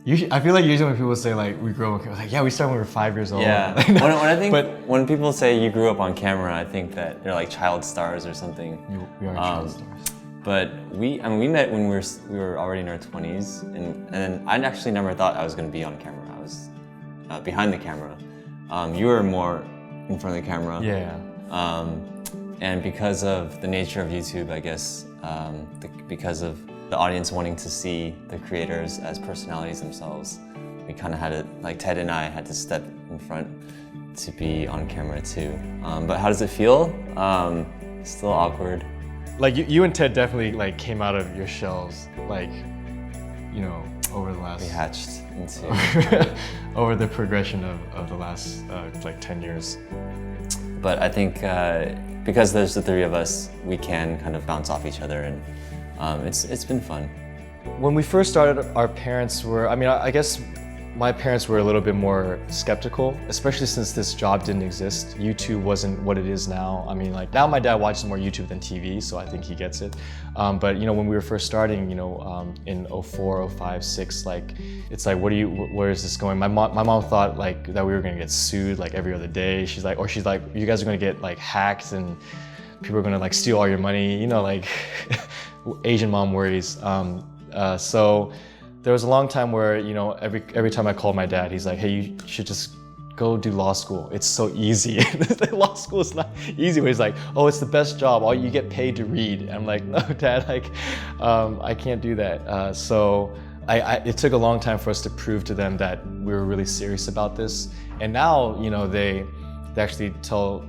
I feel like usually when people say like we grew up on camera, like yeah, we started when we were 5 years old. Yeah. When people say you grew up on camera, I think that they're like child stars or something. We are child stars. But we met when we were already in our 20s, and then I actually never thought I was going to be on camera. I was behind the camera. You were more in front of the camera. Yeah. And because of the nature of YouTube, I guess, because of the audience wanting to see the creators as personalities themselves, we kind of had to, like Ted and I had to step in front to be on camera too. But how does it feel? Still awkward. Like you and Ted definitely like came out of your shells, like, you know, over the last... We hatched into... over the progression of the last like 10 years. But I think because there's the three of us, we can kind of bounce off each other, and it's been fun. When we first started, our parents were, I guess my parents were a little bit more skeptical, especially since this job didn't exist. YouTube wasn't what it is now. I mean, like now my dad watches more YouTube than TV, so I think he gets it. But you know, when we were first starting, you know, in 04, 05, 06, like it's like, where is this going? My mom thought like that we were gonna get sued like every other day. She's like, you guys are gonna get like hacked and people are gonna like steal all your money. You know, like Asian mom worries. So there was a long time where, you know, every time I called my dad, he's like, hey, you should just go do law school. It's so easy. Law school is not easy. But he's like, oh, it's the best job. All you get paid to read. And I'm like, no, Dad, like, I can't do that. So it took a long time for us to prove to them that we were really serious about this. And now, you know, they actually tell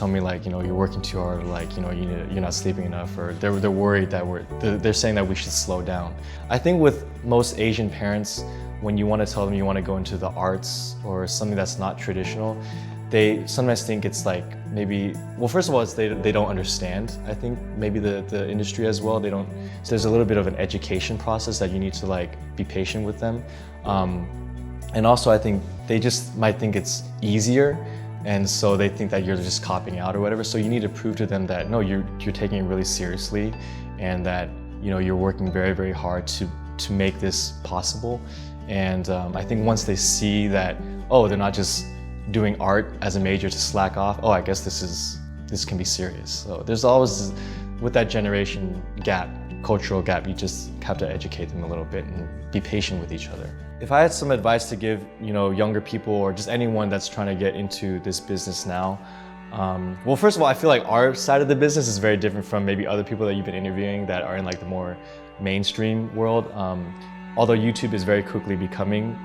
me like, you know, you're working too hard, like, you know, you're not sleeping enough, or they're worried that they're saying that we should slow down. I think with most Asian parents, when you want to tell them you want to go into the arts or something that's not traditional, they sometimes think it's like maybe, well, first of all, it's they don't understand. I think maybe the industry as well, so there's a little bit of an education process that you need to like be patient with them. And also I think they just might think it's easier, and so they think that you're just copying out or whatever. So you need to prove to them that no, you're taking it really seriously, and that, you know, you're working very, very hard to make this possible. And I think once they see that, oh, they're not just doing art as a major to slack off, oh, I guess this can be serious. So there's always, with that generation gap, cultural gap, you just have to educate them a little bit and be patient with each other. If I had some advice to give, you know, younger people or just anyone that's trying to get into this business now, well, first of all, I feel like our side of the business is very different from maybe other people that you've been interviewing that are in like the more mainstream world. Although YouTube is very quickly becoming,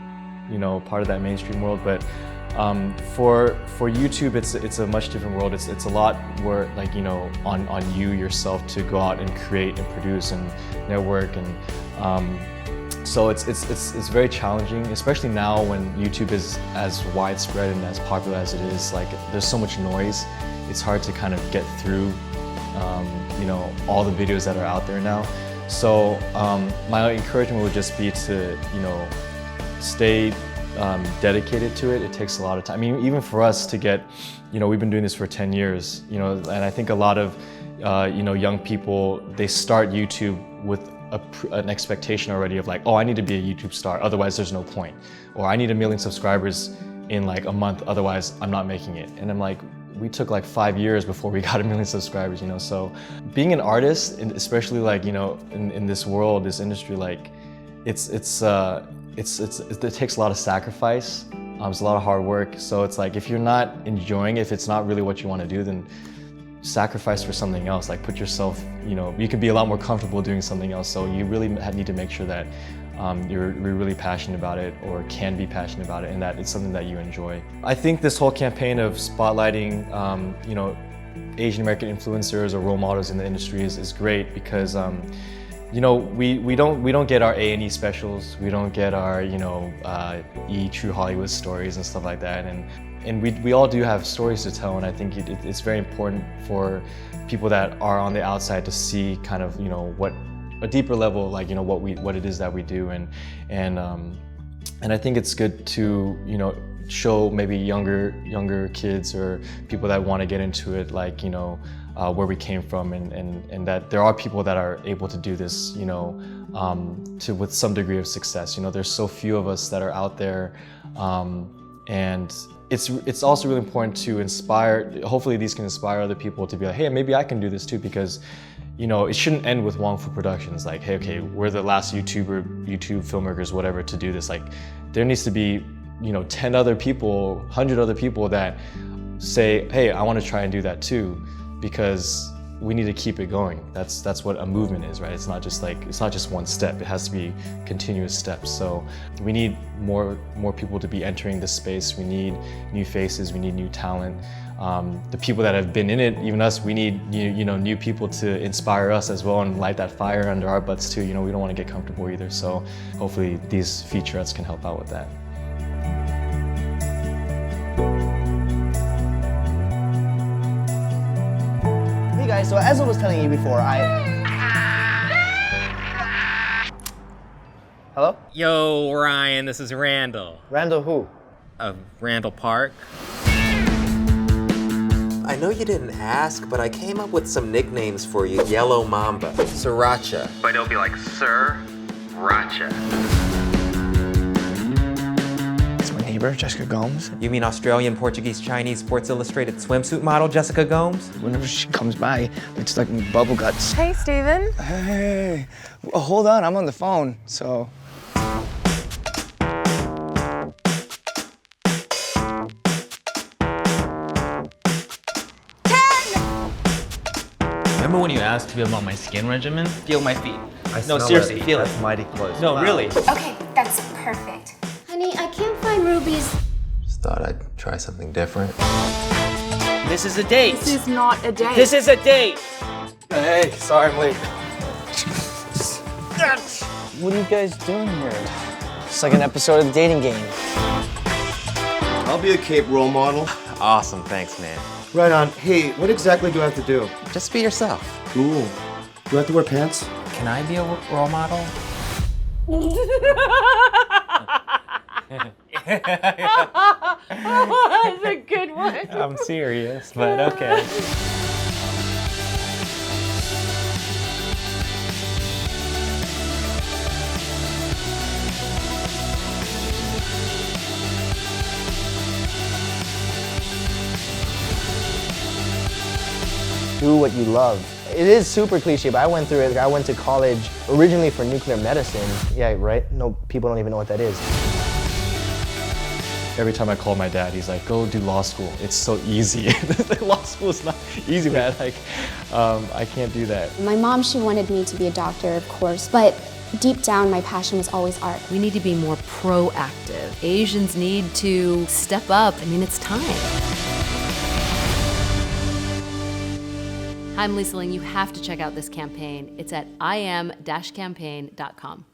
you know, part of that mainstream world, but for YouTube, it's a much different world. It's a lot more like, you know, on you yourself to go out and create and produce and network, and so it's very challenging, especially now when YouTube is as widespread and as popular as it is. Like, there's so much noise. It's hard to kind of get through, you know, all the videos that are out there now. So my encouragement would just be to, you know, stay dedicated to it. It takes a lot of time. I mean, even for us to get, you know, we've been doing this for 10 years, you know, and I think a lot of, you know, young people, they start YouTube with an expectation already of like, oh, I need to be a YouTube star, otherwise there's no point. Or I need 1 million subscribers in like a month, otherwise I'm not making it. And I'm like, we took like 5 years before we got 1 million subscribers, you know? So being an artist, and especially like, you know, in this world, this industry, like it takes a lot of sacrifice. It's a lot of hard work. So it's like, if you're not enjoying it, if it's not really what you want to do, then sacrifice for something else. Like, put yourself, you know, you could be a lot more comfortable doing something else. So you really need to make sure that you're really passionate about it, or can be passionate about it, and that it's something that you enjoy. I think this whole campaign of spotlighting, you know, Asian American influencers or role models in the industry is great, because you know, we don't get our A&E specials, we don't get our, you know, True Hollywood stories and stuff like that, and we all do have stories to tell, and I think it's very important for people that are on the outside to see kind of, you know, what a deeper level, like, you know, what it is that we do, and I think it's good to, you know, show maybe younger kids or people that want to get into it, like, you know, where we came from, and that there are people that are able to do this, you know, with some degree of success. You know, there's so few of us that are out there, and it's also really important to inspire. Hopefully, these can inspire other people to be like, hey, maybe I can do this too, because, you know, it shouldn't end with Wong Fu Productions. Like, hey, okay, we're the last YouTube filmmakers, whatever, to do this. Like, there needs to be, you know, 10 other people, 100 other people that say, hey, I want to try and do that too, because we need to keep it going. That's what a movement is, right? It's not just one step. It has to be continuous steps. So we need more people to be entering this space. We need new faces. We need new talent. The people that have been in it, even us, we need new people to inspire us as well and light that fire under our butts too. You know, we don't want to get comfortable either. So hopefully these featurettes can help out with that. Hey guys, so as I was telling you before, Hello? Yo, Ryan, this is Randall. Randall who? Of Randall Park. I know you didn't ask, but I came up with some nicknames for you. Yellow Mamba, Sriracha. But it'll be like Sir Racha. It's my neighbor, Jessica Gomes. You mean Australian, Portuguese, Chinese, Sports Illustrated swimsuit model Jessica Gomes? Whenever she comes by, it's like bubble guts. Hey, Steven. Hey, well, hold on, I'm on the phone, so. Remember when you asked me about my skin regimen? Feel my feet. No, seriously, feel it. Mighty close. No, really. Okay, that's perfect. Honey, I can't find rubies. Just thought I'd try something different. This is a date. This is not a date. This is a date. Hey, sorry I'm late. What are you guys doing here? It's like an episode of the dating game. I'll be a Cape role model. Awesome, thanks, man. Right on. Hey, what exactly do I have to do? Just be yourself. Cool. Do I have to wear pants? Can I be a role model? That's a good one. I'm serious, but okay. Do what you love. It is super cliche, but I went through it. I went to college originally for nuclear medicine. Yeah, right? No, people don't even know what that is. Every time I call my dad, he's like, go do law school. It's so easy. Law school is not easy, man. Like, I can't do that. My mom, she wanted me to be a doctor, of course, but deep down, my passion was always art. We need to be more proactive. Asians need to step up. I mean, it's time. I'm Lisa Ling. You have to check out this campaign. It's at im-campaign.com.